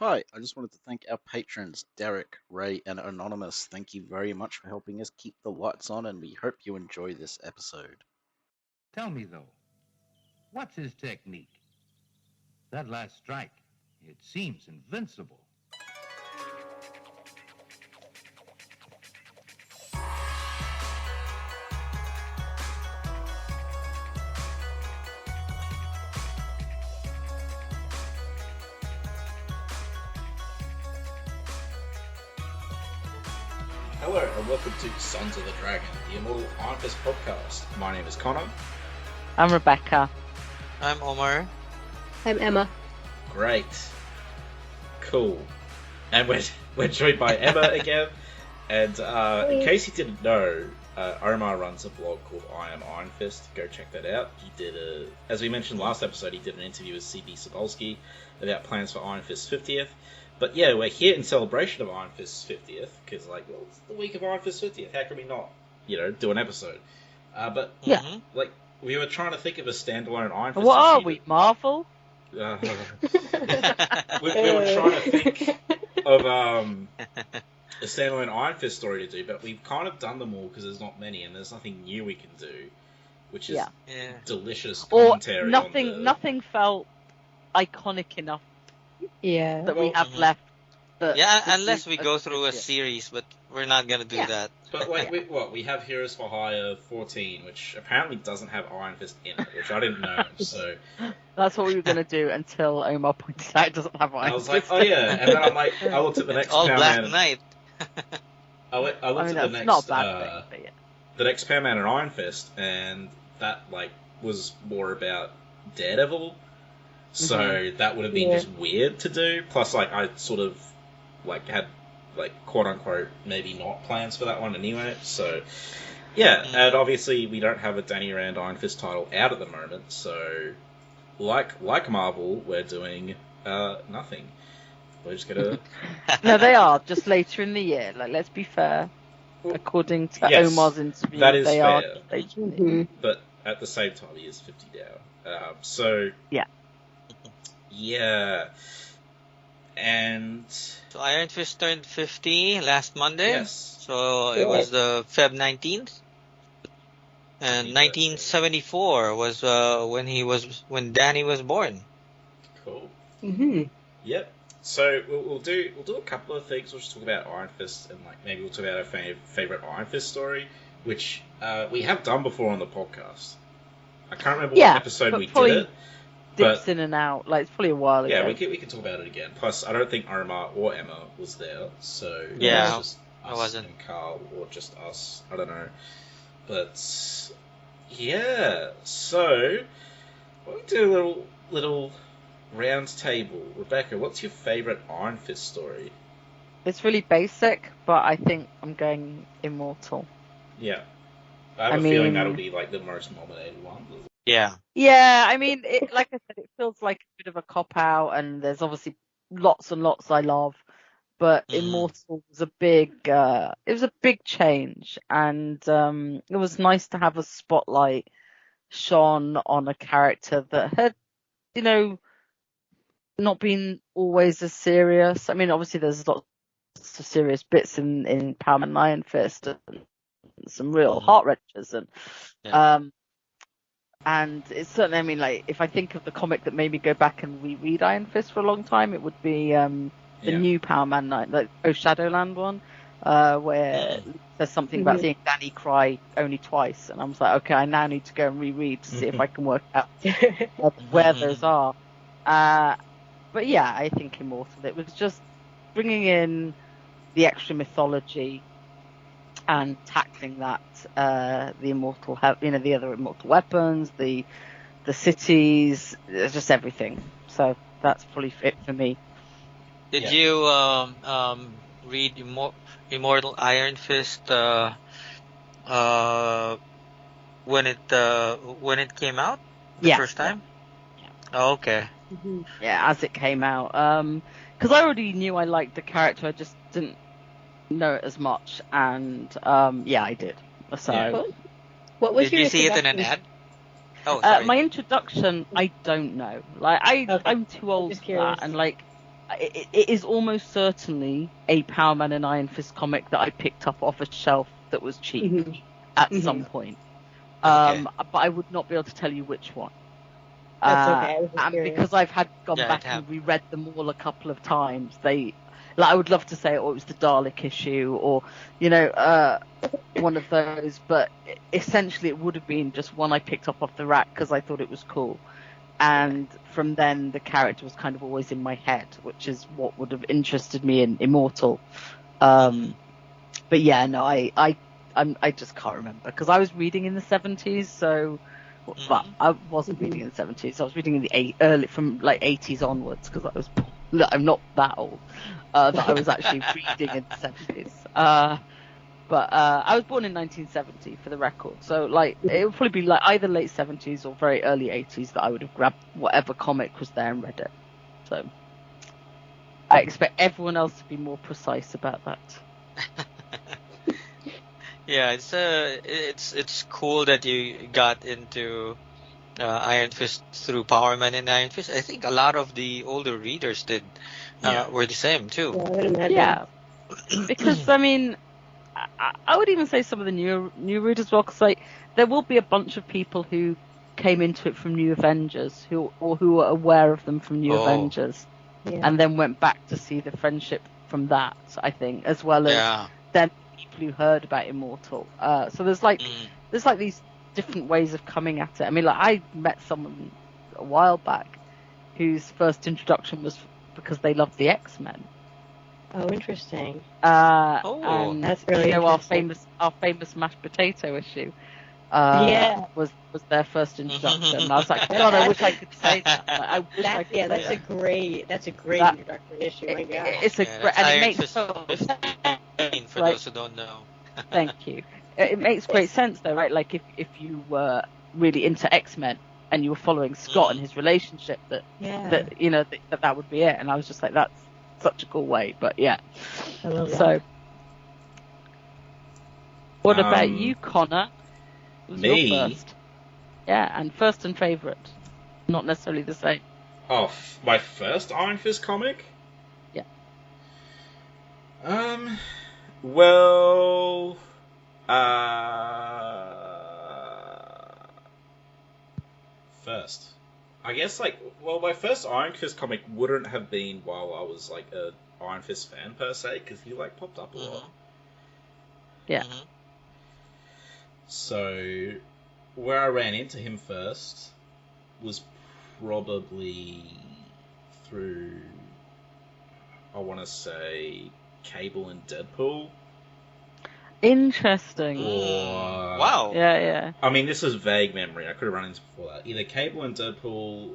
Hi, I just wanted to thank our patrons, Derek, Ray, and Anonymous. Thank you very much for helping us keep the lights on, and we hope you enjoy this episode. Tell me, though, what's his technique? That last strike, it seems invincible. Hello, and welcome to Sons of the Dragon, the Immortal Iron Fist podcast. My name is Connor. I'm Rebecca. I'm Omar. I'm Emma. Great. Cool. And we're joined by Emma again. And in case you didn't know, Omar runs a blog called I Am Iron Fist. Go check that out. He did as we mentioned last episode, he did an interview with C.B. Cebulski about plans for Iron Fist's 50th. But yeah, we're here in celebration of Iron Fist's 50th, because, it's the week of Iron Fist's 50th. How can we not, do an episode? But, we were trying to think of a standalone Iron Fist. What are we, Marvel? We were trying to think of a standalone Iron Fist story to do, but we've kind of done them all because there's not many, and there's nothing new we can do, which is delicious commentary. Or nothing felt iconic enough. Yeah. That we have left. Unless we go through a series, but we're not gonna do that. But we have Heroes for Hire 14, which apparently doesn't have Iron Fist in it, which I didn't know. So that's what we were gonna do until Omar pointed out it doesn't have Iron Fist. I was like, oh yeah, and then I'm like, I looked at the next All Black Powerman. Knight. I looked at the next not a bad thing, the next Powerman and Iron Fist, and that was more about Daredevil. So that would have been just weird to do. Plus, I sort of had quote unquote maybe not plans for that one anyway. So and obviously we don't have a Danny Rand Iron Fist title out at the moment. So like Marvel, we're doing nothing. We're just gonna. No, they are just later in the year. Let's be fair. According to Omar's interview, that is they fair. are later in the year. But at the same time, he is 50 now. So yeah. Yeah. And So Iron Fist turned 50 last Monday. Yes. So it was the Feb 19th. And 1974 was when Danny was born. Cool. Mm-hmm. Yep. So we'll do a couple of things. We'll just talk about Iron Fist, and maybe we'll talk about our favorite Iron Fist story, which we have done before on the podcast. I can't remember what episode we did it. Dips in and out. It's probably a while ago. Yeah, we can talk about it again. Plus, I don't think Omar or Emma was there, so yeah, it was just us I wasn't. and Carl, or just us. I don't know. But yeah, so why don't we do a little round table? Rebecca, what's your favorite Iron Fist story? It's really basic, but I think I'm going Immortal. Yeah, I have a feeling that'll be the most nominated one. Yeah. Yeah, I mean, like I said, it feels like a bit of a cop-out, and there's obviously lots and lots I love, but Immortal was a big change, and it was nice to have a spotlight shone on a character that had, not been always as serious. I mean, obviously there's lots of serious bits in Power Man and Iron Fist, and some real heart wrenchers, and it's certainly, if I think of the comic that made me go back and reread Iron Fist for a long time, it would be the new Power Man Night, Shadowland one, where there's something about seeing Danny cry only twice, and I was like, okay, I now need to go and reread to see if I can work out where those are. But yeah, I think Immortal, it was just bringing in the extra mythology and tackling that, the immortal, the other immortal weapons, the cities, just everything. So that's probably it for me. Did you read Immortal Iron Fist when it came out the first time? Yeah. Oh, okay. Mm-hmm. Yeah, as it came out. Because I already knew I liked the character, I just didn't know it as much, and I did. So, what was did you see it in an ad? Oh, sorry. My introduction, I don't know. I'm too old for that, and it is almost certainly a Power Man and Iron Fist comic that I picked up off a shelf that was cheap at some point. Okay. But I would not be able to tell you which one. That's okay. I was just And curious. because I've gone Yeah, back it and reread them all a couple of times, I would love to say, oh, it was the Dalek issue, or one of those. But essentially, it would have been just one I picked up off the rack because I thought it was cool. And from then, the character was kind of always in my head, which is what would have interested me in Immortal. But yeah, no, I just can't remember because I was reading in the 70s, so. Well, I wasn't reading in the 70s. I was reading in the from like 80s onwards because I'm not that old. That I was actually reading in the 70s. But I was born in 1970 for the record, so like it would probably be like either late 70s or very early 80s that I would have grabbed whatever comic was there and read it. So I expect everyone else to be more precise about that. Yeah, it's cool that you got into Iron Fist through Power Man and Iron Fist. I think a lot of the older readers were the same too. Yeah, I would imagine. Yeah, because I mean, I would even say some of the new readers as well, because like there will be a bunch of people who came into it from New Avengers who were aware of them from New Avengers, and then went back to see the friendship from that. I think, as well as then people who heard about Immortal. So there's like these different ways of coming at it. I mean, like I met someone a while back whose first introduction was because they loved the X-Men. Oh, interesting. And that's really interesting. our famous mashed potato issue. Was their first introduction. And I was like, God, I wish I could say that. Like, I wish I could say that's that. a great introductory issue. My God. It's a great, and it makes for those who don't know. Thank you. It makes great sense though, right? Like if you were really into X-Men and you were following Scott and his relationship, that would be it. And I was just like, that's such a cool way. But yeah. I love that. So, what about you, Connor? Me? Your first. Yeah, and first and favourite. Not necessarily the same. Oh, my first Iron Fist comic? Yeah. Well, first, I guess my first Iron Fist comic wouldn't have been while I was like a Iron Fist fan per se, because he like popped up a lot. Yeah. So, where I ran into him first was probably through, I want to say, Cable and Deadpool. Interesting. Or, wow. Yeah. I mean, this is vague memory. I could have run into before that. Either Cable and Deadpool,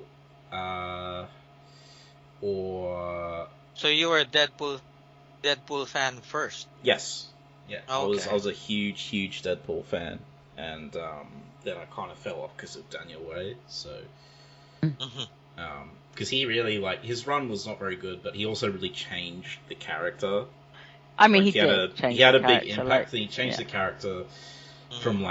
or... So you were a Deadpool fan first? Yes. Yeah. Okay. I was a huge Deadpool fan. And then I kind of fell off because of Daniel Way. So... because he really, his run was not very good, but he also really changed the character. I mean, he had a big impact. He changed the character from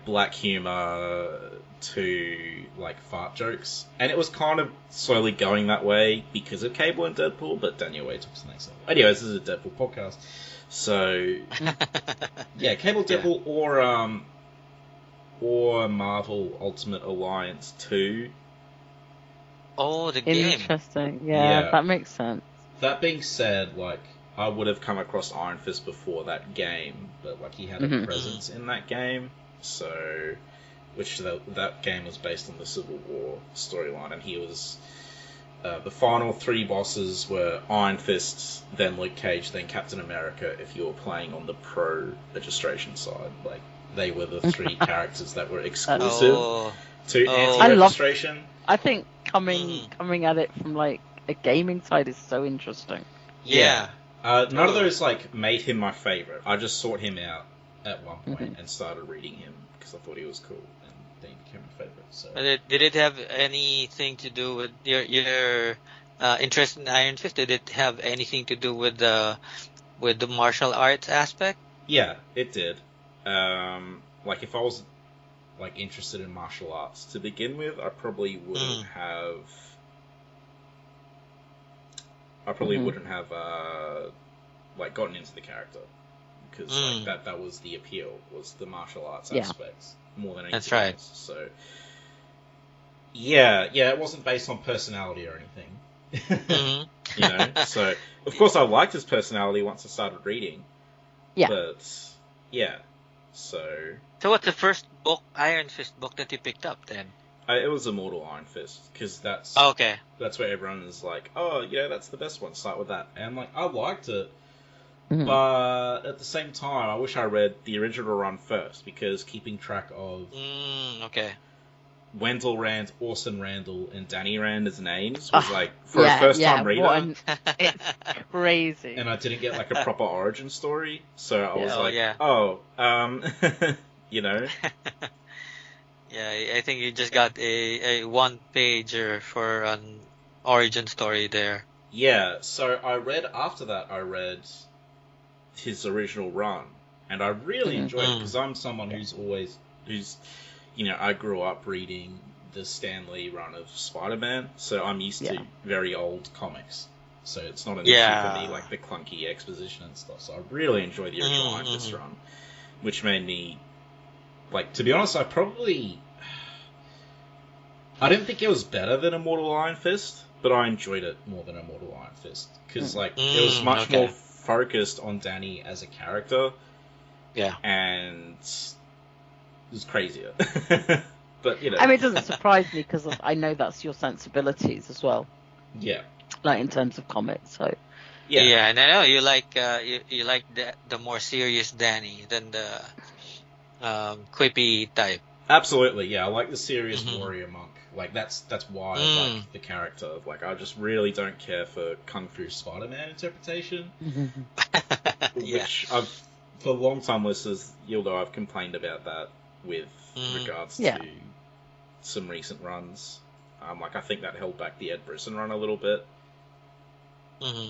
black humor to fart jokes, and it was kind of slowly going that way because of Cable and Deadpool. But Daniel Way took it to the next level. Anyways, this is a Deadpool podcast, so yeah, Cable, Deadpool, or Marvel Ultimate Alliance 2. Oh, the game. Interesting. Yeah, that makes sense. That being said, I would have come across Iron Fist before that game, but he had a presence in that game, so that game was based on the Civil War storyline, and he was the final 3 bosses were Iron Fist, then Luke Cage, then Captain America. If you were playing on the pro registration side, they were the 3 characters that were exclusive to anti-registration. I think coming at it from a gaming side is so interesting. Yeah. None of those made him my favorite. I just sought him out at one point and started reading him because I thought he was cool, and then he became my favorite. So. Did it have anything to do with your interest in Iron Fist? Did it have anything to do with the martial arts aspect? Yeah, it did. If I was interested in martial arts to begin with, I probably wouldn't have. I probably wouldn't have gotten into the character, because that was the appeal, was the martial arts aspects more than anything That's right. else. So yeah, it wasn't based on personality or anything. You know, so of course I liked his personality once I started reading. Yeah. But yeah, so what's the first book, Iron Fist book, that you picked up then? it was Immortal Iron Fist, because that's where everyone is like, oh, yeah, that's the best one. Start with that. And I'm like, I liked it, but at the same time, I wish I read the original run first, because keeping track of Wendell Rand, Orson Randall, and Danny Rands' names was like, for a first-time reader, it's crazy. And I didn't get like a proper origin story, so I was you know. Yeah, I think you just got a one-pager for an origin story there. Yeah, so after that I read his original run, and I really enjoyed it, because I'm someone who's you know, I grew up reading the Stan Lee run of Spider-Man, so I'm used to very old comics. So it's not an issue for me, like the clunky exposition and stuff. So I really enjoyed the original Iron Fist run, which made me, like, to be honest, I didn't think it was better than Immortal Iron Fist, but I enjoyed it more than Immortal Iron Fist, because like it was much more focused on Danny as a character. Yeah, and it was crazier. But you know, I mean, it doesn't surprise me, because I know that's your sensibilities as well. Yeah, like in terms of comics. So yeah, and I know you like you like the more serious Danny than the quippy type. Absolutely, yeah. I like the serious warrior monk. Like that's why I like the character. Like I just really don't care for Kung Fu Spider-Man interpretation, which for long-time listeners, you'll know I've complained about that with regards to some recent runs. Like I think that held back the Ed Brisson run a little bit,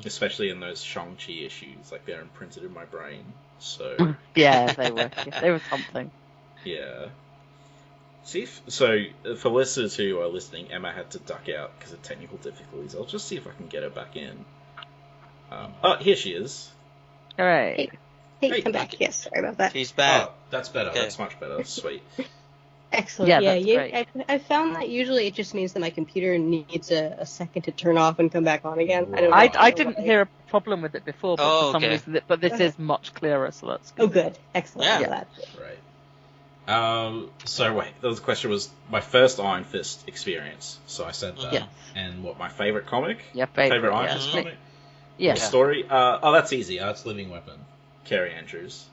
especially in those Shang-Chi issues. Like they're imprinted in my brain. So yeah, they were. They were something. Yeah. So for listeners who are listening, Emma had to duck out because of technical difficulties. I'll just see if I can get her back in. Here she is. All right. Hey, come back. Yes, sorry about that. She's back. Oh, that's better. Okay. That's much better. Sweet. Excellent. Yeah, that's great. I found that usually it just means that my computer needs a second to turn off and come back on again. Right. I didn't hear a problem with it before, but for some reason, but this is much clearer, so that's good. Oh, good. Excellent. Yeah. Right. So wait, the question was my first Iron Fist experience. So I said that. Yeah. And what, my favorite comic? Yeah, favorite Iron Fist comic? Yeah. Story? That's easy. It's Living Weapon. Carrie Andrews.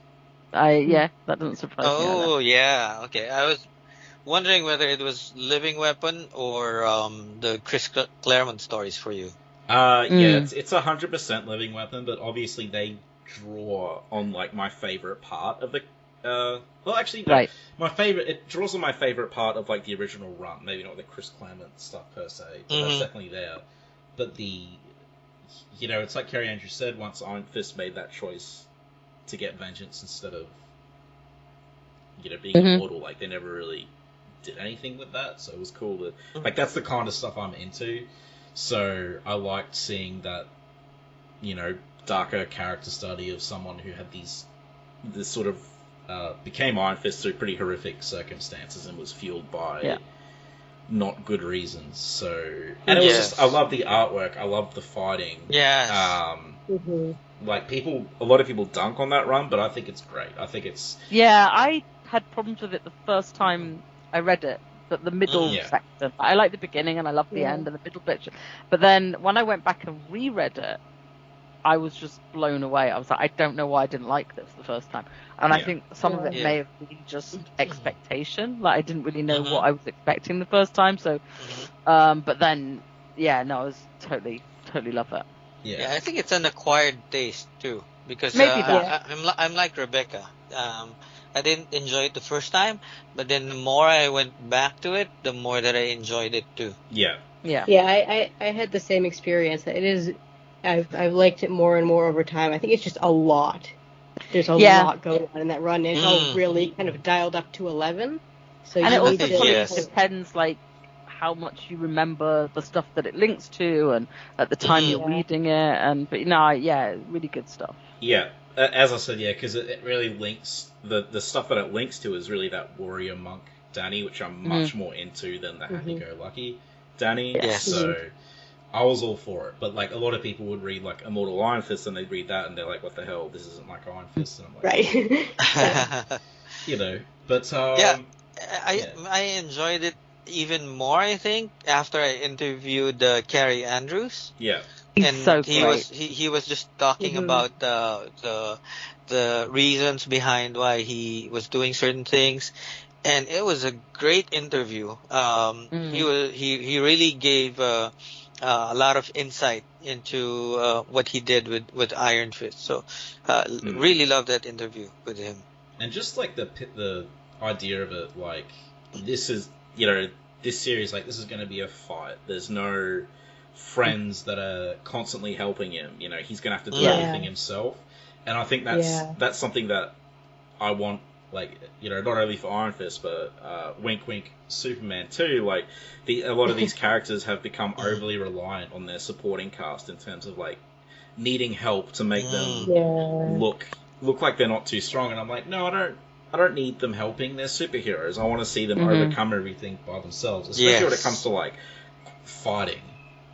That doesn't surprise me. Oh, yeah. Okay. I was wondering whether it was Living Weapon or the Chris Claremont stories for you. Yeah, it's 100% Living Weapon, but obviously they draw on like my favorite part of the it draws on my favorite part of like the original run. Maybe not the Chris Claremont stuff per se, but that's definitely there. But it's like Carrie Andrews said, once Iron Fist made that choice to get vengeance instead of being immortal, like they never really did anything with that. So it was cool to like that's the kind of stuff I'm into. So I liked seeing that darker character study of someone who had this sort of became Iron Fist through pretty horrific circumstances and was fueled by not good reasons. So, and it was just, I love the artwork, I love the fighting. Yes. Like a lot of people dunk on that run, but I think it's great. I think it's... Yeah, I had problems with it the first time I read it, but the middle section. I like the beginning and I love the end and the middle bit. But then when I went back and reread it, I was just blown away. I was like, I don't know why I didn't like this the first time. And I think some of it may have been just expectation. Like, I didn't really know what I was expecting the first time. So, but then, I was totally love it. Yeah, I think it's an acquired taste, too. Because maybe that. I'm like Rebecca. I didn't enjoy it the first time, but then the more I went back to it, the more that I enjoyed it, too. Yeah. Yeah, I had the same experience. It is... I've liked it more and more over time. I think it's just a lot. There's a lot going on in that run, and it's all really kind of dialed up to 11. So and it also depends, like how much you remember the stuff that it links to, and at the time you're reading it. But really good stuff. Yeah, as I said, because it really links the stuff that it links to is really that warrior monk Danny, which I'm much more into than the happy-go-lucky Danny. Yes. So I was all for it. But like a lot of people would read like Immortal Iron Fist and they'd read that and they're like, "What the hell? This isn't like Iron Fist." And I'm like, right. you know. But I enjoyed it even more. I think after I interviewed Carrie Andrews. Yeah. He's so great. He was just talking about the reasons behind why he was doing certain things, and it was a great interview. He really gave a lot of insight into what he did with Iron Fist. So really loved that interview with him. And just like the idea of it, like this is this series, like this is going to be a fight. There's no friends that are constantly helping him. He's going to have to do everything himself. And I think that's something that I want, like, not only for Iron Fist, but wink wink Superman too. Like a lot of these characters have become overly reliant on their supporting cast in terms of like needing help to make them look like they're not too strong. And I'm like, no, I don't need them helping. They're superheroes. I want to see them overcome everything by themselves, especially when it comes to like fighting.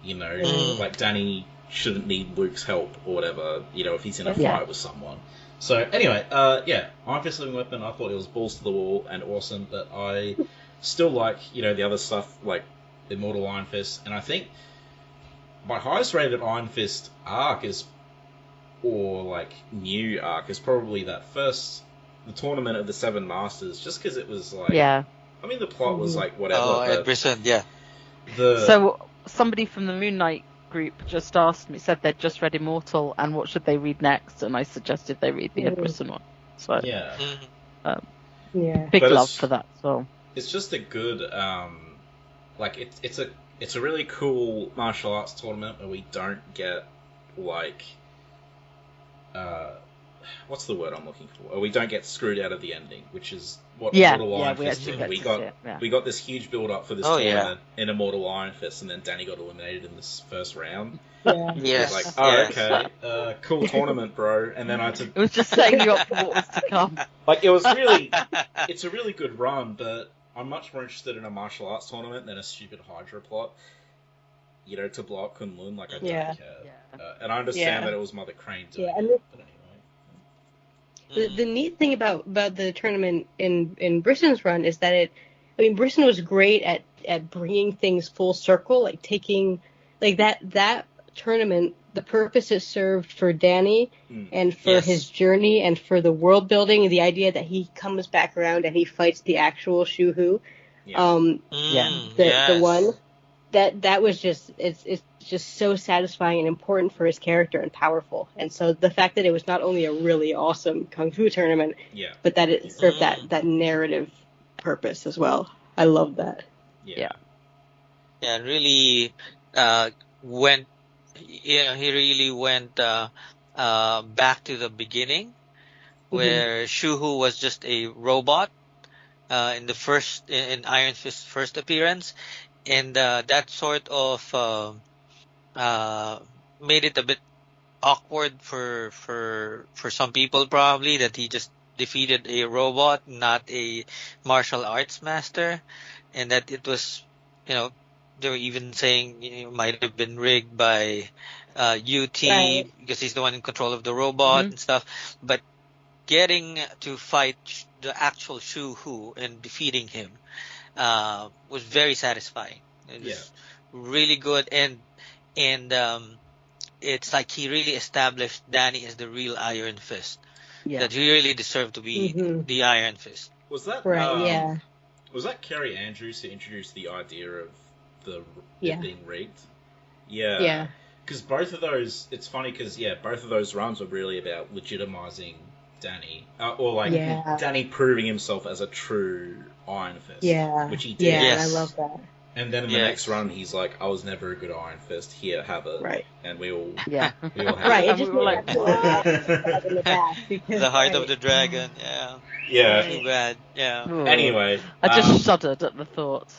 Like Danny shouldn't need Luke's help or whatever, if he's in a fight with someone. So anyway, Iron Fist Living Weapon, I thought it was balls to the wall and awesome, but I still like, the other stuff like Immortal Iron Fist, and I think my highest rated Iron Fist arc new arc is probably that first, the Tournament of the Seven Masters, just because it was like, I mean the plot was like whatever. Oh, Ed Brisson, So somebody from the Moon Knight group just said they'd just read Immortal and what should they read next, and I suggested they read the Ed Brisson one. So big love for that. So it's just a good it's a really cool martial arts tournament where we don't get like what's the word I'm looking for? We don't get screwed out of the ending, which is what Immortal Iron Fist did. We got this huge build up for this tournament in Immortal Iron Fist, and then Danny got eliminated in this first round. Yes. Like, okay, cool tournament, bro. And then it was just setting you up for what was to come. Like it's a really good run, but I'm much more interested in a martial arts tournament than a stupid Hydra plot. To blow up Kunlun, like I don't care. And I understand that it was Mother Crane doing it, but anyway. The neat thing about the tournament in Brisson's run is that Brisson was great at bringing things full circle, like taking like that tournament. The purpose it served for Danny and for his journey and for the world building, and the idea that he comes back around and he fights the actual Shuhu. The one that was just it's just so satisfying and important for his character and powerful. And so the fact that it was not only a really awesome kung fu tournament, but that it served that narrative purpose as well. I love that. Really went. He really went back to the beginning, where Shuhu was just a robot in Iron Fist's first appearance. And that sort of made it a bit awkward for some people, probably, that he just defeated a robot, not a martial arts master, and that it was, they were even saying it might have been rigged by UT because he's the one in control of the robot and stuff. But getting to fight the actual Shu-Hu and defeating him was very satisfying. It was really good, and it's like he really established Danny as the real Iron Fist. That he really deserved to be the Iron Fist. Was that Was that Carrie Andrews who introduced the idea of it being rigged? Yeah. Because both of those, it's funny because both of those runs were really about legitimizing Danny, Danny proving himself as a true Iron Fist, which he did. Yeah, I love that. And then in the next run, he's like, "I was never a good Iron Fist. Here, have it." Right. And we all we all have it. And we were like, "What?" in the back because, the heart of the dragon. Yeah. Too bad. Yeah. Anyway, I just shuddered at the thought.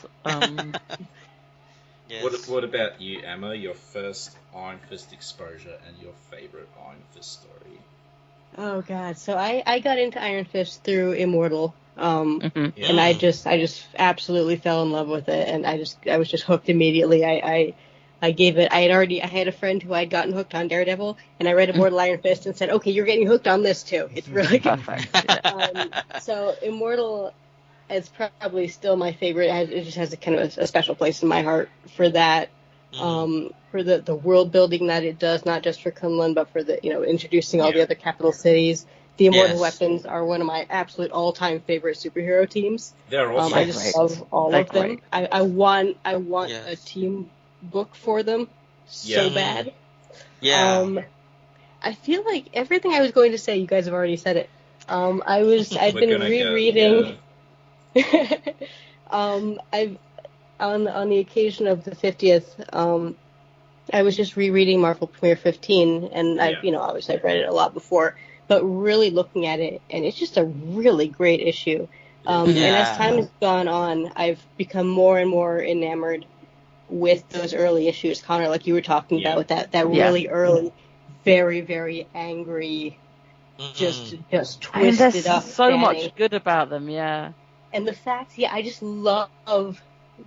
Yes. What about you, Emma? Your first Iron Fist exposure and your favorite Iron Fist story? Oh God! So I got into Iron Fist through Immortal, Mm-hmm. and I just absolutely fell in love with it, and I was just hooked immediately. I gave it. I had a friend who I had gotten hooked on Daredevil, and I read Immortal Iron Fist and said, okay, you're getting hooked on this too. It's really good. Perfect. Yeah. So Immortal is probably still my favorite. It just has a kind of a special place in my heart for that. For the world building that it does, not just for Kunlun, but for the introducing all the other capital cities. The Immortal Weapons are one of my absolute all-time favorite superhero teams. They're also I just love all of them. I want a team book for them so bad. Yeah. I feel like everything I was going to say, you guys have already said it. I've been rereading. I've on the occasion of the 50th, I was just rereading Marvel Premiere 15, and obviously I've read it a lot before, but really looking at it, and it's just a really great issue. And as time has gone on, I've become more and more enamored with those early issues, Connor, like you were talking about, with that really early, very, very angry, just twisted up. So Danny. much good about them, yeah. And the fact, I just love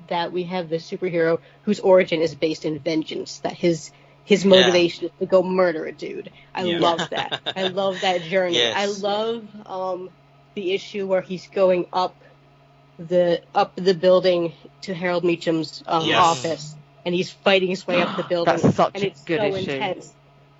that we have this superhero whose origin is based in vengeance, that his motivation is to go murder a dude. I love that. I love that journey. Yes. I love the issue where he's going up the building to Harold Meacham's office, and he's fighting his way up the building. That's such and it's a good so issue. intense.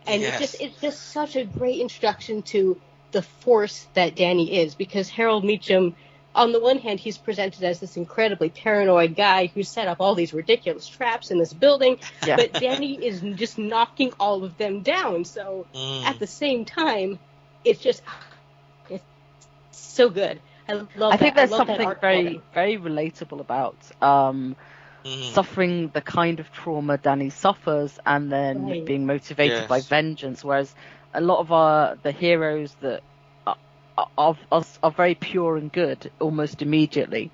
And it's just such a great introduction to the force that Danny is, because Harold Meacham, on the one hand, he's presented as this incredibly paranoid guy who set up all these ridiculous traps in this building, but Danny is just knocking all of them down. So at the same time, it's so good. I think there's something very, very relatable about suffering the kind of trauma Danny suffers and then being motivated by vengeance, whereas a lot of the heroes that are very pure and good almost immediately.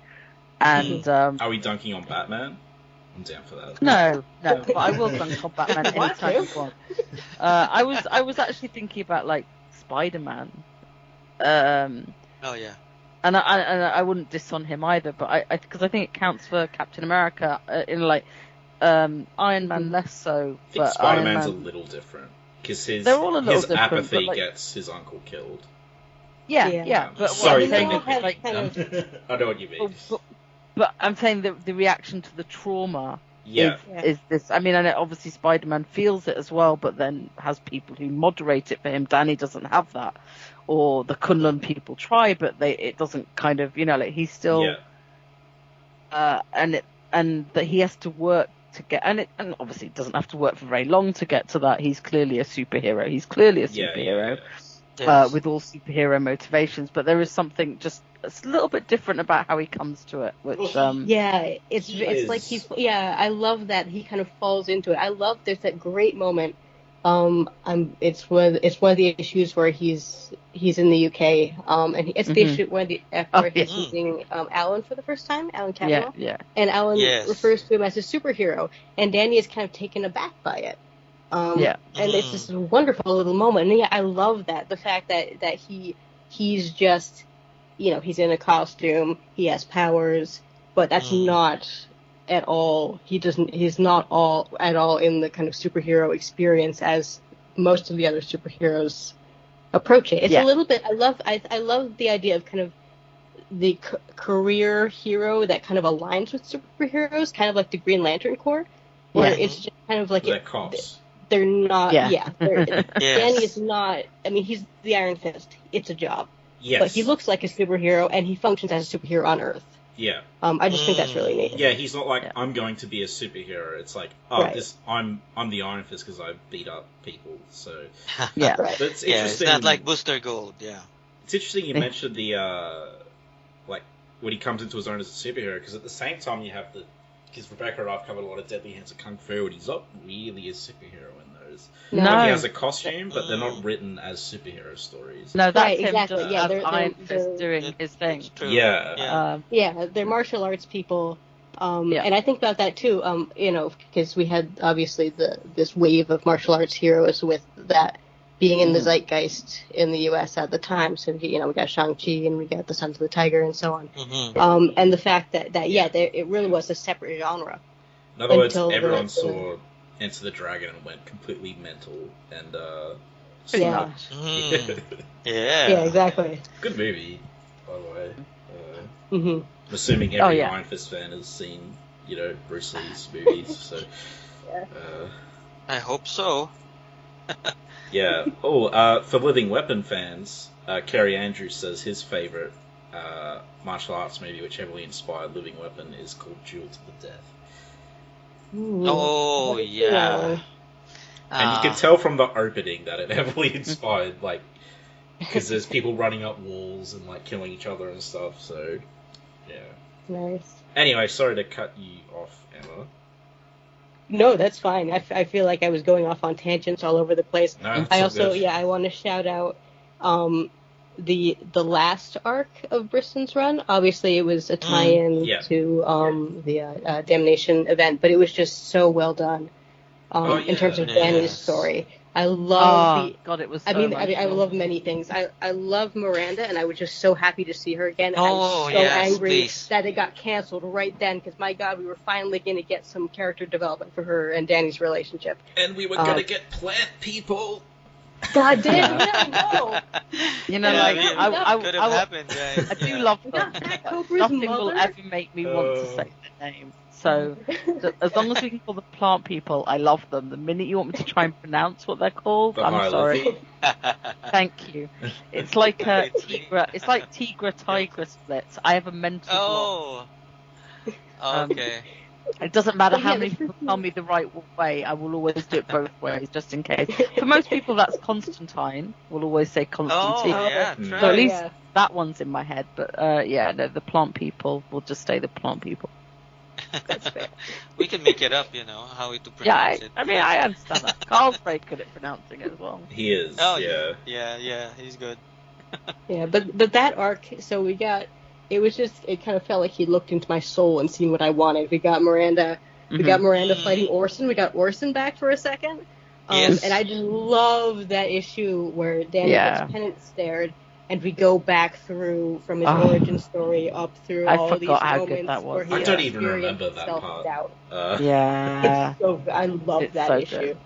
And are we dunking on Batman? I'm down for that. No, but I will dunk on Batman anytime you want. I was actually thinking about like Spider-Man. Oh yeah. And I wouldn't diss on him either, but because I think it counts for Captain America Iron Man less so. I think Spider-Man's a little different because his apathy gets his uncle killed. Yeah. But sorry, I know what you mean. But I'm saying that the reaction to the trauma is this. I mean, I know obviously Spider-Man feels it as well, but then has people who moderate it for him. Danny doesn't have that. Or the Kunlun people try, but it doesn't kind of, he's still, and that he has to work to get, and obviously it doesn't have to work for very long to get to that. He's clearly a superhero. With all superhero motivations, but there is something just a little bit different about how he comes to it, which it's like I love that he kind of falls into it. I love there's that great moment. It's one of the issues where he's in the UK, and it's the issue where he's meeting Alan for the first time, Alan Cavanaugh, and Alan refers to him as a superhero, and Danny is kind of taken aback by it. And it's this wonderful little moment, and I love that, the fact that he's just, he's in a costume, he has powers, but that's not at all. He's not at all in the kind of superhero experience as most of the other superheroes approach it. It's a little bit. I love the idea of kind of the career hero that kind of aligns with superheroes, kind of like the Green Lantern Corps, where it's just kind of like they're not. Danny is not. I mean, he's the Iron Fist. It's a job. Yes. But he looks like a superhero, and he functions as a superhero on Earth. Yeah. I just think that's really neat. Yeah, he's not like, I'm going to be a superhero. It's like, I'm the Iron Fist because I beat up people. So that's interesting. It's not like Booster Gold. Yeah. It's interesting you mentioned the when he comes into his own as a superhero, because at the same time you have because Rebecca and I've covered a lot of Deadly Hands of Kung Fu, and he's not really a superhero in those. No. Like, he has a costume, but they're not written as superhero stories. No, that's him exactly. just as Iron Fist doing his thing. Yeah. They're martial arts people And I think about that too, because we had obviously this wave of martial arts heroes with that being in the zeitgeist in the U.S. at the time. So, we got Shang-Chi and we got the Sons of the Tiger and so on. Mm-hmm. And the fact that it really was a separate genre. In other words, everyone saw Enter the Dragon and went completely mental and smoked. Yeah, exactly. Good movie, by the way. I'm assuming every Iron Fist fan has seen, Bruce Lee's movies, so... I hope so. Yeah. Oh, for Living Weapon fans, Kerry Andrews says his favourite martial arts movie, which heavily inspired Living Weapon, is called Duel to the Death. Oh, yeah. And you can tell from the opening that it heavily inspired, because there's people running up walls and, killing each other and stuff, so, yeah. Nice. Anyway, sorry to cut you off, Emma. No, that's fine. I feel like I was going off on tangents all over the place. No, I also, I want to shout out the last arc of Brisson's run. Obviously, it was a tie-in to the Damnation event, but it was just so well done in terms of Danny's story. I love it was so I love many things. I love Miranda, and I was just so happy to see her again. I was so angry that it got canceled right then, because my God, we were finally going to get some character development for her and Danny's relationship. And we were going to get plant people. God damn, yeah, no. I could have happened, guys. I do love them. Nothing will ever make me want to say their name. So, as long as we can call them plant people, I love them. The minute you want me to try and pronounce what they're called, I'm sorry. Thank you. It's like a Tigra. It's like Tigra splits. I have a mental block. Okay. It doesn't matter how many people tell me the right way. I will always do it both ways, just in case. For most people, that's Constantine. We'll always say Constantine. Oh, yeah, true. So at least that one's in my head. But the plant people will just stay the plant people. That's fair. We can make it up, how to pronounce it. I mean, I understand that. Carl's very good at pronouncing it as well. He is. Oh, yeah. Yeah, he's good. Yeah, but that arc, so we got, it kind of felt like he looked into my soul and seen what I wanted. We got Miranda, fighting Orson. We got Orson back for a second. Yes. And I just love that issue where Danny gets penance stared, and we go back through from his origin story up through all these moments where he I don't even remember that self-doubt. part. It's so good. I love that issue. Good.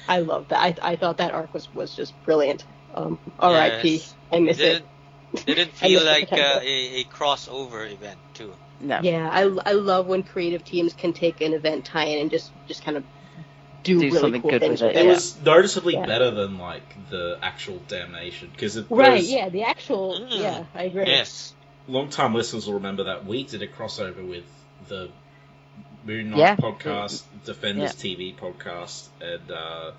I love that. I thought that arc was just brilliant. R.I.P. I miss it. Didn't feel like a crossover event too. No. Yeah, I love when creative teams can take an event tie-in and just kind of do really something cool good things with it. It was noticeably better than the actual Damnation, because the actual I agree. Yes, long-time listeners will remember that we did a crossover with the Moon Knight podcast, Defenders TV podcast, and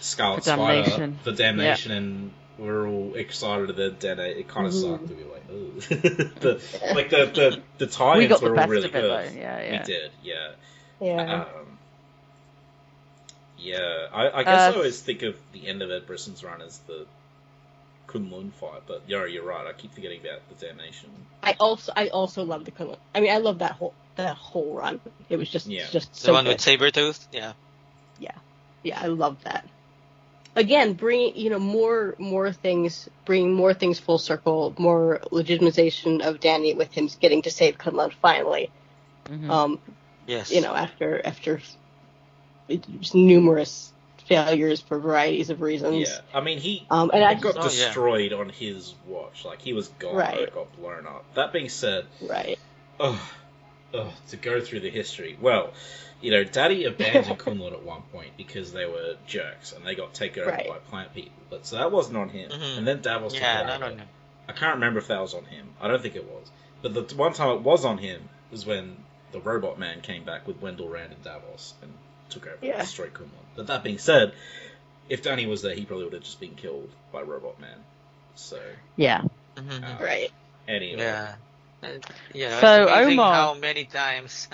Scarlet Spider for Damnation, and we're all excited at the it kind of sucked to be like, oh. the tie-ins were all really good. Yeah. We did, Yeah. I guess I always think of the end of Ed Brisson's run as the Kunlun fight, but you're right. I keep forgetting about the Damnation. I also love the Kunlun. I mean, I love that whole run. It was just so the one good. with Sabretooth. Yeah, I love that. Again, bringing more things full circle, more legitimization of Danny with him getting to save Kunlun finally. Mm-hmm. Yes. After numerous failures for varieties of reasons. Yeah, I mean he got destroyed on his watch. Like he was gone. Right. It got blown up. That being said, right. To go through the history. Well, Daddy abandoned Kunlun at one point because they were jerks and they got taken over by plant people. But so that wasn't on him. Mm-hmm. And then Davos took it over. No. I can't remember if that was on him. I don't think it was. But the one time it was on him was when the Robot Man came back with Wendell Rand and Davos and took over and destroyed Kunlun. But that being said, if Danny was there, he probably would have just been killed by Robot Man. So right. Anyway. Yeah. So it's amazing Omar, how many times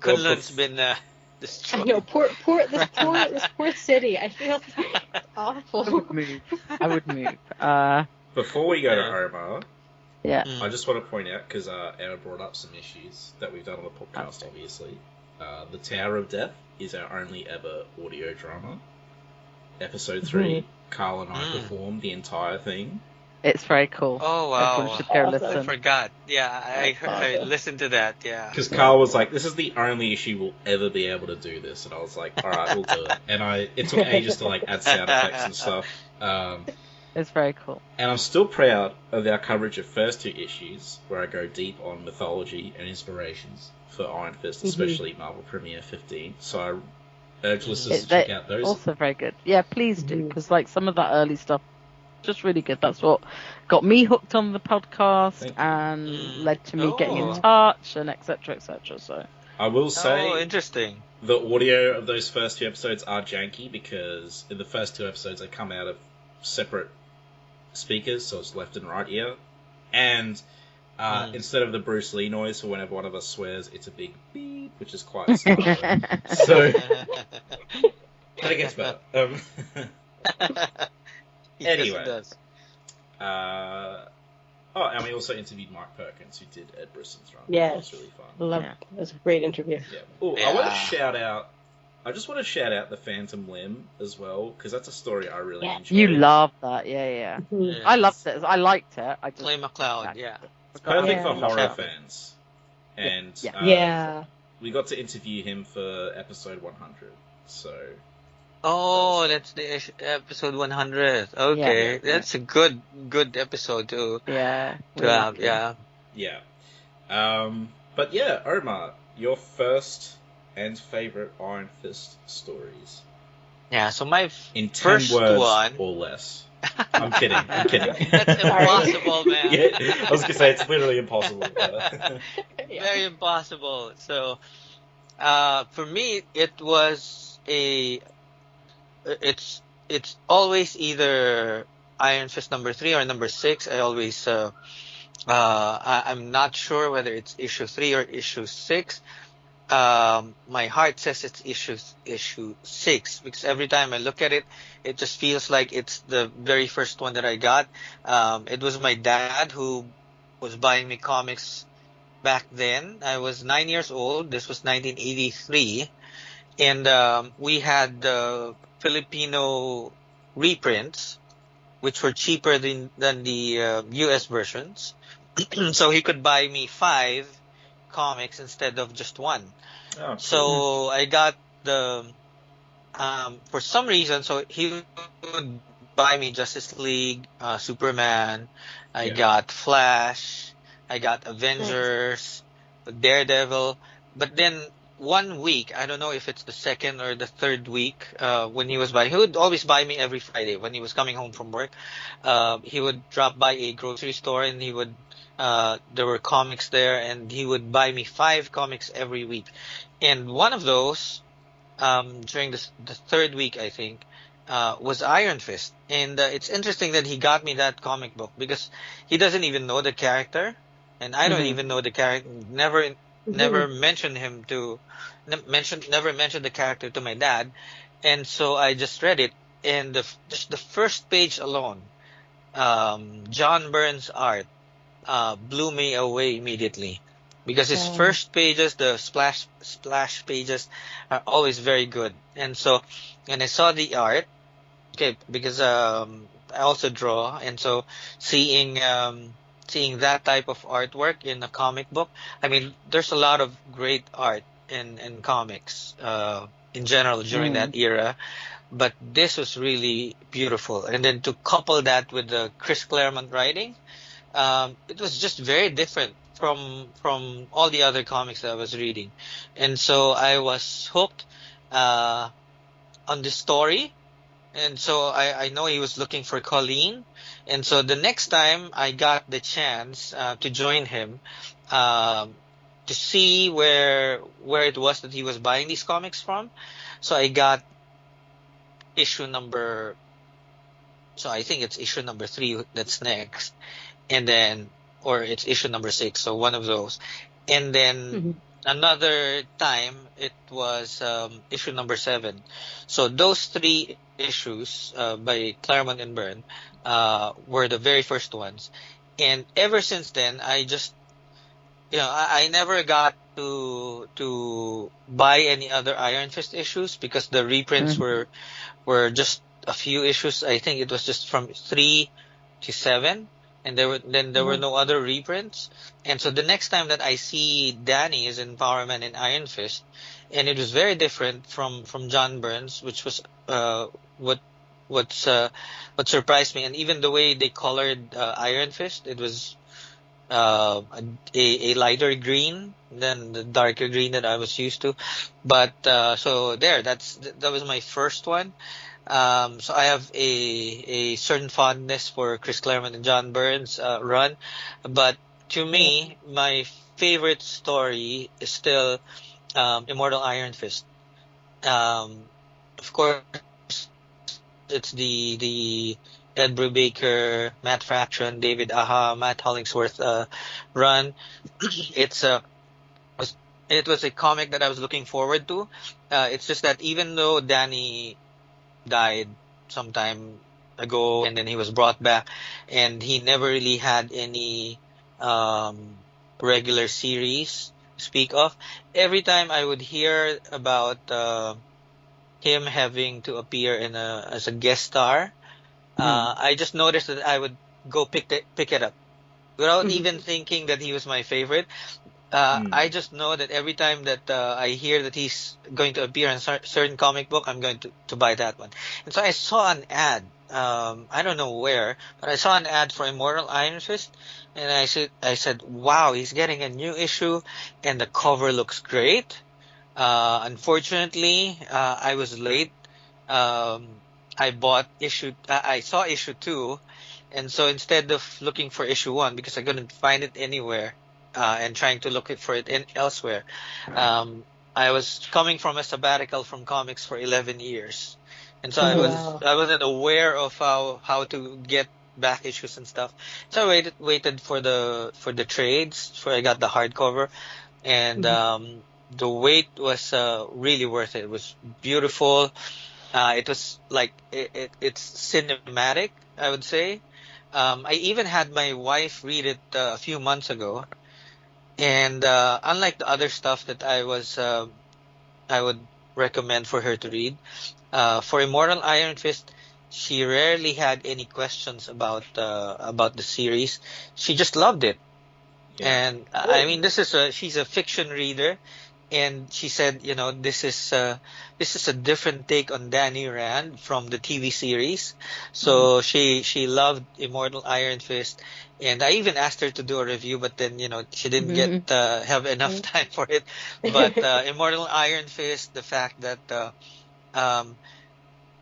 Kunlun's been destroyed. I know, this poor city. I feel awful. I would move. Before we go to Omar, Yeah. I just want to point out, because Emma brought up some issues that we've done on the podcast, obviously. The Tower of Death is our only ever audio drama. Episode 3, Carl and I performed the entire thing. It's very cool. Oh, wow. Everyone should go Awesome. listen. I forgot. Yeah, I listened to that, yeah. Because Carl was like, this is the only issue we'll ever be able to do this. And I was like, alright, we'll do it. And it took ages to add sound effects and stuff. It's very cool. And I'm still proud of our coverage of first 2 issues, where I go deep on mythology and inspirations for Iron Fist, especially Marvel Premiere 15. So I urge listeners to check out those. Also very good. Yeah, please do, because some of that early stuff, just really good. That's what got me hooked on the podcast and led to me getting in touch and etc. So I will say, interesting. The audio of those first 2 episodes are janky, because in the first 2 episodes they come out of separate speakers, so it's left and right ear, and instead of the Bruce Lee noise for whenever one of us swears, it's a big beep, which is quite startling. So, but it gets better. Anyway. Yes, it does. And we also interviewed Mike Perkins, who did Ed Brisson's run. Yes. That was really fun. It was a great interview. Yeah. Oh, I want to shout out. I just want to shout out the Phantom Limb as well, because that's a story I really enjoyed. You love that, yeah. I loved it. I liked it. I just Clay McLeod, It's perfect for horror fans. And we got to interview him for episode 100. So. Oh, that's the episode 100. Okay, that's a good episode to have. Yeah. But yeah, Omar, your first and favorite Iron Fist stories. Yeah, so my in 10 first words one or less. I'm kidding. That's impossible, man. I was gonna say it's literally impossible. Very impossible. So, for me, it was it's always either Iron Fist number 3 or number 6. I always I'm not sure whether it's issue 3 or issue 6. My heart says it's issue 6, because every time I look at it, it just feels like it's the very first one that I got. It was my dad who was buying me comics back then. I was 9 years old. This was 1983. And we had Filipino reprints, which were cheaper than the US versions. So he could buy me 5 comics instead of just 1. Oh, cool. So I got the for some reason, so he would buy me Justice League, Superman, I got Flash, I got Avengers, Daredevil. But then one week, I don't know if it's the second or the third week, when he was buying, he would always buy me every Friday when he was coming home from work. He would drop by a grocery store and he would there were comics there, and he would buy me 5 comics every week. And one of those, during the third week, I think, was Iron Fist. And it's interesting that he got me that comic book, because he doesn't even know the character, and I don't even know the character. Never mentioned him to never mentioned the character to my dad. And so I just read it, and just the first page alone, John Byrne's art blew me away immediately, because his first pages, the splash pages, are always very good. And so, and I saw the art, because I also draw, and so seeing that type of artwork in a comic book, I mean, there's a lot of great art in comics in general during that era, but this was really beautiful. And then to couple that with the Chris Claremont writing, it was just very different from all the other comics that I was reading. And so I was hooked on the story. And so I know he was looking for Colleen. And so the next time I got the chance to join him, to see where it was that he was buying these comics from. So I got issue number, so I think it's issue number 3 that's next. And then, or it's issue number 6, so one of those. And then another time, it was issue number 7. So those 3 issues by Claremont and Byrne were the very first ones. And ever since then, I just, I never got to buy any other Iron Fist issues because the reprints Mm. were just a few issues. I think it was just from 3 to 7, and there were Uh-huh. no other reprints. And so the next time that I see Danny is in Power Man and Iron Fist, and it was very different from John Burns, which was what what's what surprised me, and even the way they colored Iron Fist, it was a lighter green than the darker green that I was used to. But so there, that was my first one. So I have a certain fondness for Chris Claremont and John Burns run, but to Yeah. me, my favorite story is still Immortal Iron Fist. Um, of course, it's the Ed Brubaker, Matt Fraction, David Aha, Matt Hollingsworth run. It's was it was a comic that I was looking forward to. It's just that even though Danny died some time ago and then he was brought back and he never really had any um regular series to speak of, every time I would hear about him having to appear in a as a guest star, Mm. I just noticed that I would go pick it up without Mhm. even thinking that he was my favorite. I Mm. just know that every time that I hear that he's going to appear in a certain comic book, I'm going to buy that one. And so I saw an ad. I don't know where, but I saw an ad for Immortal Iron Fist, and I said, wow, he's getting a new issue, and the cover looks great. Unfortunately, I was late. Um, I saw issue 2, and so instead of looking for issue 1, because I couldn't find it anywhere, and trying to look it for it elsewhere, um, I was coming from a sabbatical from comics for 11 years, and so Oh, Mm. wow. I wasn't aware of how to get back issues and stuff. So I waited for the trades, for I got the hardcover, and Mhm. the wait was really worth it. It was beautiful. It was like it's cinematic, I would say. I even had my wife read it a few months ago, and unlike the other stuff that I would recommend for her to read, for Immortal Iron Fist, she rarely had any questions about the series. She just loved it. Yeah. And I Cool. mean, she's a fiction reader, and she said, this is a different take on Danny Rand from the TV series. Mm. So she loved Immortal Iron Fist, and I even asked her to do a review, but then she didn't get Mhm. have enough Mhm. time for it. But Immortal Iron Fist, the fact that um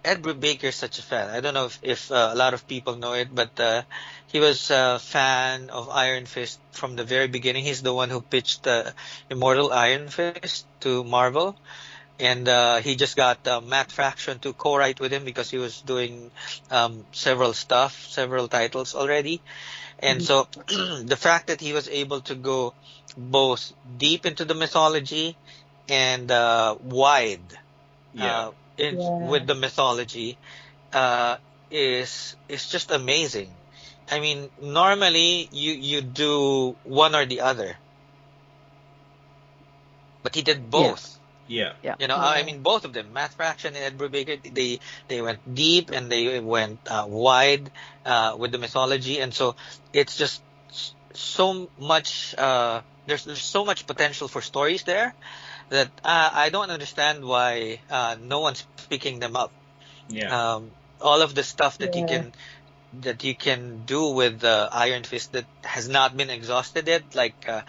Ed Brubaker is such a fan. I don't know if a lot of people know it, but he was a fan of Iron Fist from the very beginning. He's the one who pitched Immortal Iron Fist to Marvel, and he just got Matt Fraction to co-write with him because he was doing several titles already. And Mhm. so the fact that he was able to go both deep into the mythology and wide Yeah. with Yeah. the mythology uh, is just amazing. I mean, normally you do one or the other, but he did Yeah. both. Yeah. Yeah. I Yeah. mean, both of them, Matt Fraction and Ed Brubaker, they went deep and they went wide with the mythology, and so it's just so much. There's so much potential for stories there that I don't understand why no one's picking them up. Yeah. All of the stuff Yeah. that you can do with Iron Fist that has not been exhausted yet. Like I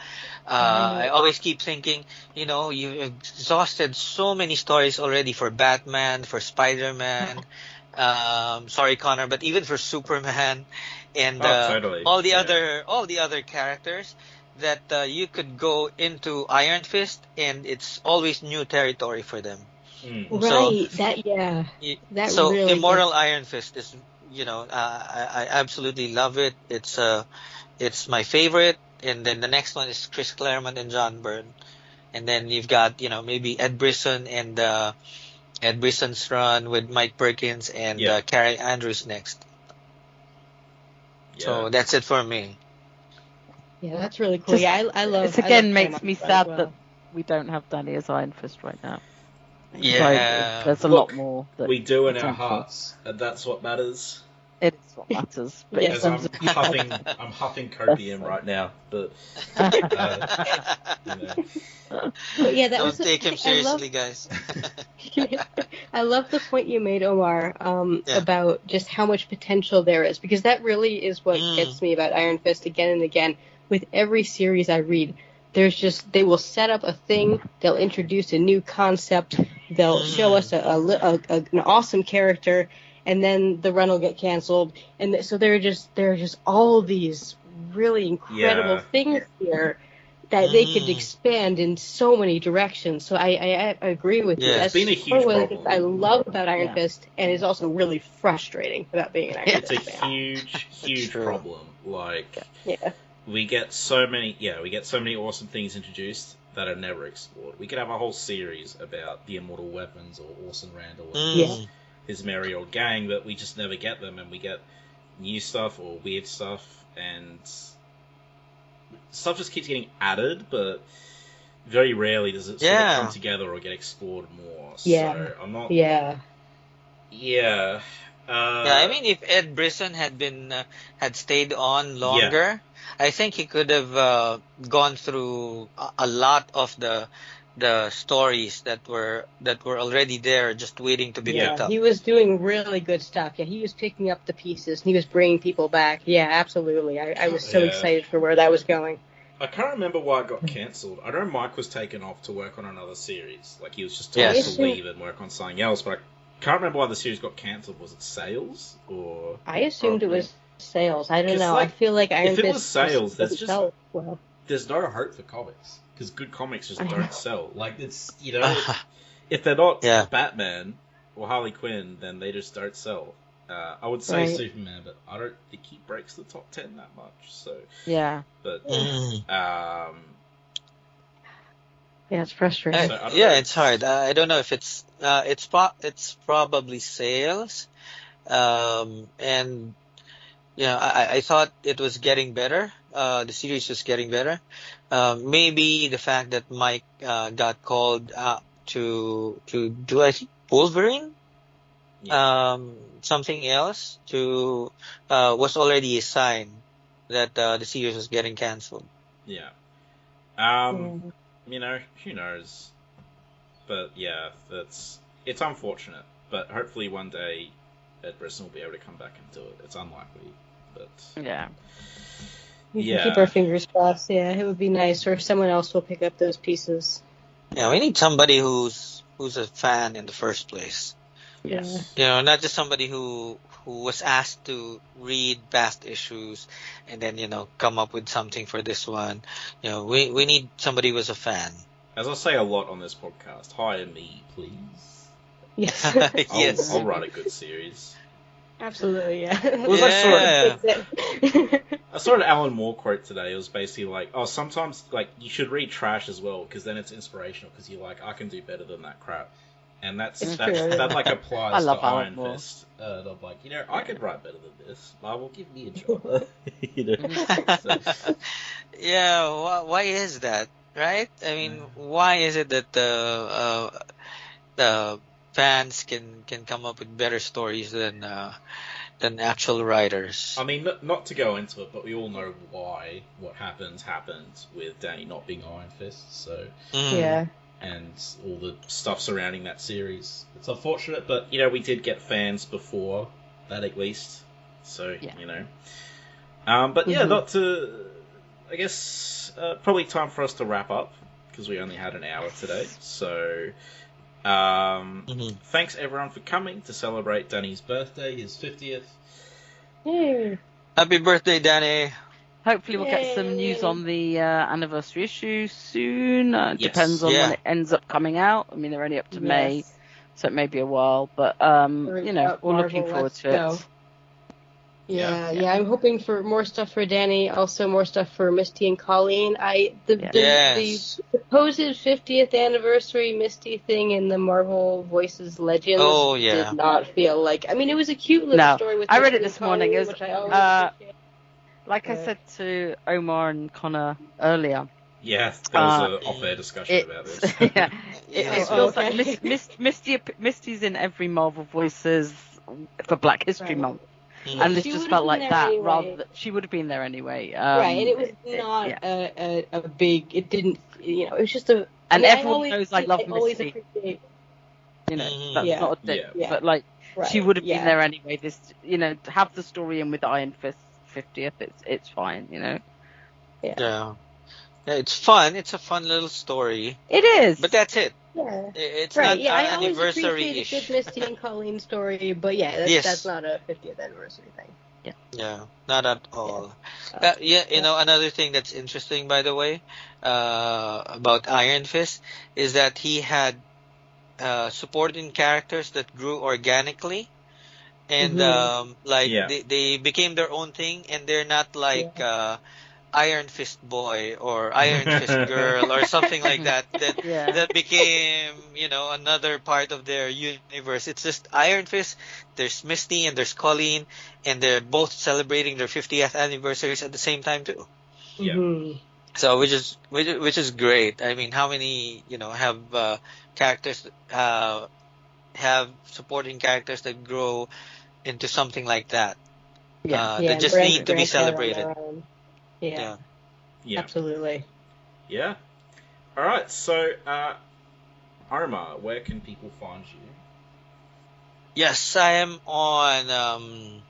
Right. always keep thinking, you've exhausted so many stories already for Batman, for Spider-Man. Sorry, Connor, but even for Superman and Oh, totally. Yeah. all the other characters that you could go into Iron Fist and it's always new territory for them. Mm. So Right. That, yeah. Y- That So really Immortal gets. Iron Fist is, I absolutely love it. It's my favorite. And then the next one is Chris Claremont and John Byrne. And then you've got, maybe Ed Brisson and Ed Brisson's run with Mike Perkins and Yeah. Carrie Andrews next. Yeah. So that's it for me. Yeah, that's really cool. Just- I love. It again makes Paramount me as sad well. that we don't have Danny as Iron Fist right now. Yeah. There's a Look, lot more that we do in our potential. hearts, and that's what matters. It is what matters. But Yes. As in I'm terms of huffing copium right now, but you know. But yeah, that Don't was. take him I love. seriously, guys. I love the point you made, Omar, Yeah. about just how much potential there is, because that really is what Mm. gets me about Iron Fist again and again. With every series I read, there's just, they will set up a thing, they'll introduce a new concept, they'll show us an awesome character, and then the run will get canceled. And so there are just all these really incredible Yeah. things here that they could expand in so many directions. So I agree with you. Yeah. That's It's been a part of huge what problem. I love about Iron Yeah. Fist, and is also really frustrating about being an Iron It's a Fist fan. huge true. problem. Like, Yeah. we get so many awesome things introduced that are never explored. We could have a whole series about the Immortal Weapons or Orson Randall and Yeah. his merry old gang, but we just never get them, and we get new stuff or weird stuff, and stuff just keeps getting added, but very rarely does it sort of Yeah. come together or get explored more. Yeah. So I'm not. Yeah. Yeah. Yeah, I mean, if Ed Brisson had stayed on longer, I think he could have gone through a lot of the stories that were already there, just waiting to be picked up. He was doing really good stuff. Yeah, he was picking up the pieces, and he was bringing people back. Yeah, absolutely. I was so Yeah. excited for where that was going. I can't remember why it got cancelled. I know Mike was taken off to work on another series. Like, he was just told Yes. to leave and work on something else, but I can't remember why the series got cancelled. Was it sales? Or I assumed it was sales. I don't 'Cause, know. like, I feel like Iron if it Fist was sales, there's doesn't just- sell well. there's no hope for comics. Because good comics just I know. don't sell. Like, it's, if they're not Yeah. Batman or Harley Quinn, then they just don't sell. I would say Right. Superman, but I don't think he breaks the top 10 that much. So, yeah. but Yeah, it's frustrating. So, I don't Yeah, know. it's hard. I don't know if it's probably sales, and I thought it was getting better. The series was getting better. Maybe the fact that Mike got called to do, I think, Wolverine, something else was already a sign that the series was getting canceled. Yeah. Who knows? But yeah, it's unfortunate. But hopefully one day Ed Brisson will be able to come back and do it. It's unlikely, but Yeah. We can keep our fingers crossed. Yeah, it would be nice, or someone else will pick up those pieces. Yeah, we need somebody who's a fan in the first place. yes. Not just somebody who was asked to read past issues and then, come up with something for this one. We need somebody who was a fan. As I say a lot on this podcast, hire me, please. Yes. Yes. I'll write a good series. Absolutely, yeah. It was Yeah. I saw an Alan Moore quote today. It was basically like, sometimes like you should read trash as well, because then it's inspirational, because you're like, I can do better than that crap. And that like applies I love to Alan Iron Moore. Fist. And I'm like, I could write better than this. Marvel, give me a job. So, Yeah, why is that, right? I mean, why is it that the fans can come up with better stories than actual writers? I mean, not to go into it, but we all know why what happened with Danny not being Iron Fist. So. Yeah. And all the stuff surrounding that series. It's unfortunate, but, we did get fans before that at least. So, Yeah. But yeah, not to... I guess probably time for us to wrap up, because we only had an hour today. So, thanks everyone for coming to celebrate Danny's birthday, his 50th. Yay. Happy birthday, Danny! Hopefully we'll get some news on the anniversary issue soon. Yes. Depends on when it ends up coming out. I mean, they're only up to May, so it may be a while. But, we're looking forward to it. Yeah, I'm hoping for more stuff for Danny, also more stuff for Misty and Colleen. The supposed 50th anniversary Misty thing in the Marvel Voices Legends did not feel like... I mean, it was a cute little story with I read Misty it this and Colleen, morning. which I always appreciate. like I said to Omar and Connor earlier. Yeah, there was an off-air discussion about this. Yeah, it feels okay. like Misty's in every Marvel Voices for Black History Month, and this She just would've felt been like there that. anyway. Rather, than, she would have been there anyway. Right, and it was not a big. It didn't. It was just a. And I mean, everyone knows I love always Misty. appreciate. That's not a dick, Yeah. but like Right, she would have been yeah. there anyway. This, to have the story in with Iron Fist 50th, it's fine, Yeah. Yeah, it's fun. It's a fun little story. It is. But that's it. Yeah. It's Right. not Yeah, I always appreciate a anniversary-ish. good Misty and Colleen story, but yeah, Yes. that's not a 50th anniversary thing. Yeah, not at all. Yeah. Another thing that's interesting, by the way, about Iron Fist is that he had supporting characters that grew organically, and they became their own thing, and they're not like Iron Fist boy or Iron Fist girl or something like that. That became another part of their universe. It's just Iron Fist. There's Misty and there's Colleen, and they're both celebrating their 50th anniversaries at the same time too. Yeah. Mm-hmm. So which is great. I mean, how many have characters have supporting characters that grow into something like that? That just need to be celebrated. Yeah. Yeah. Absolutely. Yeah. All right. So, Omar, where can people find you? Yes, I am on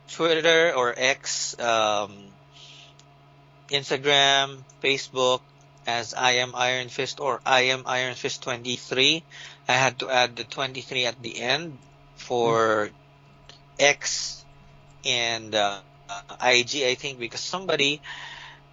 Twitter or X, Instagram, Facebook as I am Iron Fist or I am Iron Fist 23. I had to add the 23 at the end for X and IG, I think, because somebody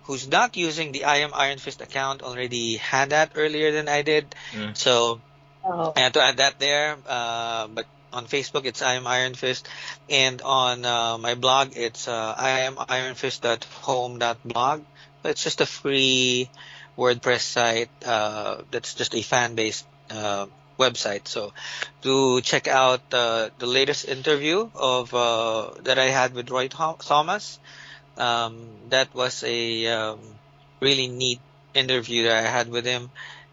who's not using the I am Iron Fist account already had that earlier than I did. So I had to add that there. But on Facebook, it's I am Iron Fist. And on my blog, it's I am ironfist.home.blog. It's just a free WordPress site that's just a fan-based website. So to check out the latest interview of that I had with Roy Thomas, that was a really neat interview that I had with him.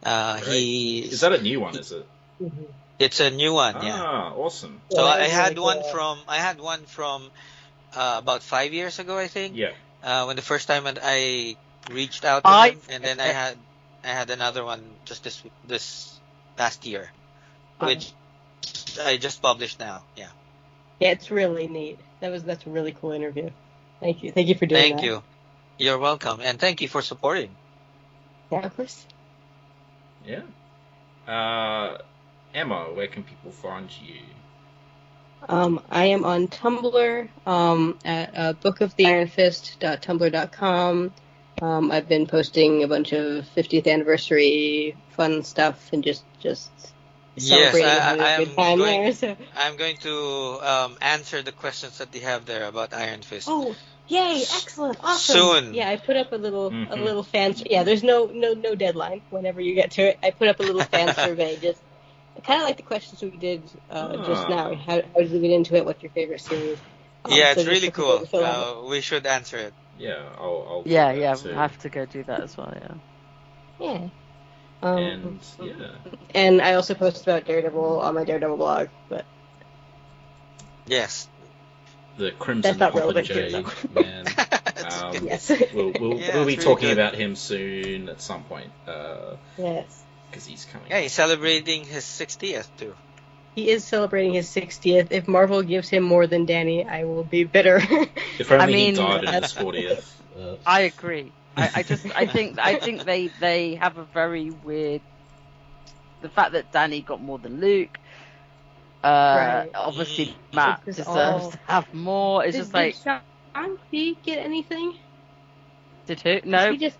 Is that a new one? Is it? Mm-hmm. It's a new one. Yeah. Awesome. So I had one from about 5 years ago, I think. Yeah. When the first time I reached out to him, and then I had another one just this past year, which I just published now. Yeah. Yeah, it's really neat. That's a really cool interview. Thank you for doing that. Thank you. You're welcome, and thank you for supporting. Yeah, of course. Yeah. Emma, where can people find you? I am on Tumblr at bookoftheironfist.tumblr.com. I've been posting a bunch of 50th anniversary fun stuff and just celebrating and having a good time there. So. I'm going to answer the questions that you have there about Iron Fist. Oh, yay! Excellent, awesome. Soon. Yeah, I put up a little fan. Yeah, there's no deadline. Whenever you get to it, I put up a little fan survey. Just kind of like the questions we did just now. How did we get into it? What's your favorite series? It's really cool. We should answer it. Yeah, I'll we have to go do that as well. Yeah. And I also post about Daredevil on my Daredevil blog, but yes, the Crimson Popinjay man. Yes, we'll be talking about him soon at some point. Yes, because he's coming. Yeah, he's celebrating his 60th too. He is celebrating his 60th. If Marvel gives him more than Danny, I will be bitter. If only he died in his 40th. I agree. I think they have a very weird. The fact that Danny got more than Luke. Right. Obviously, Matt deserves to have more. It's just like. Did he get anything? Did who? No. He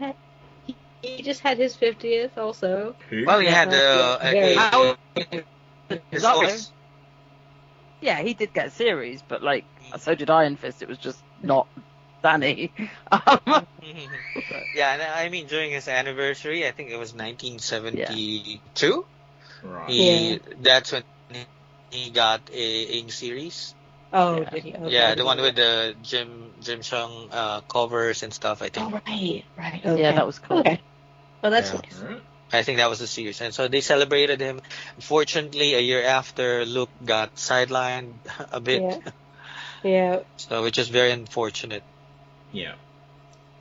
just had his 50th also. Who? Well, he had yeah, he did get a series, but like so did Iron Fist. It was just not Danny. Yeah, and I mean during his anniversary, I think it was 1972. Right. That's when he got a series. Oh, Yeah. did he? Okay. Yeah, the one with the Jim Chung covers and stuff. I think. Oh, right. Okay. Yeah, that was cool. Okay. Well, that's Yeah. nice. Alright. I think that was the series, and so they celebrated him. Unfortunately, a year after, Luke got sidelined a bit, Yeah. Yeah. so which is very unfortunate. Yeah.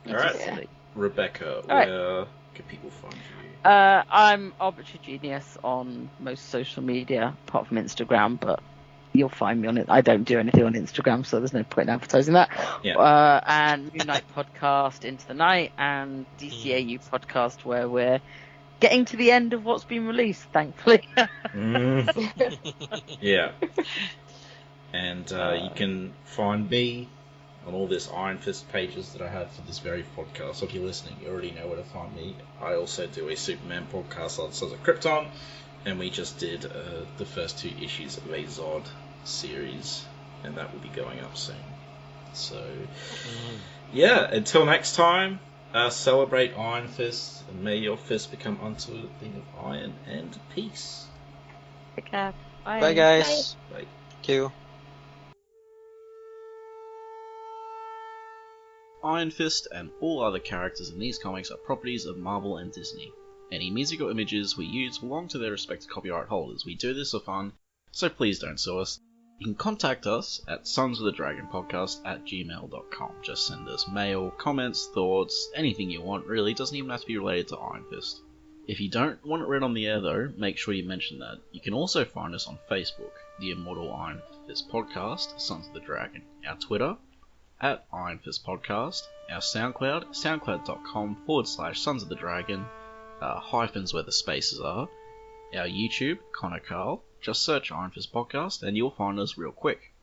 Which Alright. is silly. Rebecca, Alright. where can people find you? I'm Arbitrary Genius on most social media, apart from Instagram, but you'll find me on it. I don't do anything on Instagram, so there's no point in advertising that. Yeah. And Moonlight Podcast, Into the Night, and DCAU Podcast, where we're getting to the end of what's been released, thankfully. Yeah. And you can find me on all this Iron Fist pages that I have for this very podcast. So if you're listening, you already know where to find me. I also do a Superman podcast on Sons of Krypton, and we just did the first 2 issues of a Zod series, and that will be going up soon. So, yeah, until next time, celebrate Iron Fist, and may your fist become unto a thing of iron and peace. Take care. Bye. Bye, guys. Bye. Thank you. Iron Fist and all other characters in these comics are properties of Marvel and Disney. Any music or images we use belong to their respective copyright holders. We do this for fun, so please don't sue us. You can contact us at sonsofthedragonpodcast@gmail.com. Just send us mail, comments, thoughts, anything you want really. It doesn't even have to be related to Iron Fist. If you don't want it read on the air though, make sure you mention that. You can also find us on Facebook, the Immortal Iron Fist Podcast, Sons of the Dragon, our Twitter, at Iron Fist Podcast, our SoundCloud, soundcloud.com/Sons of the Dragon, hyphens where the spaces are, our YouTube, Connor Carl, just search Iron Fist Podcast and you'll find us real quick.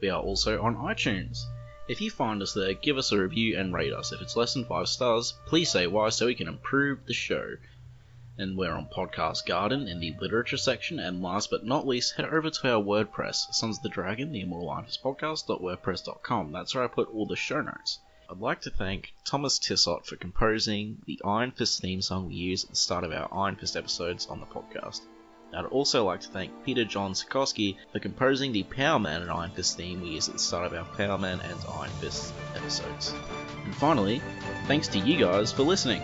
We are also on iTunes. If you find us there, give us a review and rate us. If it's less than 5 stars, please say why so we can improve the show. And we're on Podcast Garden in the literature section, and last but not least, head over to our WordPress, Sons of the Dragon, the Immortal Iron Fist Podcast.wordpress.com. That's where I put all the show notes. I'd like to thank Thomas Tissot for composing the Iron Fist theme song we use at the start of our Iron Fist episodes on the podcast. I'd also like to thank Peter John Sikorsky for composing the Power Man and Iron Fist theme we use at the start of our Power Man and Iron Fist episodes. And finally, thanks to you guys for listening.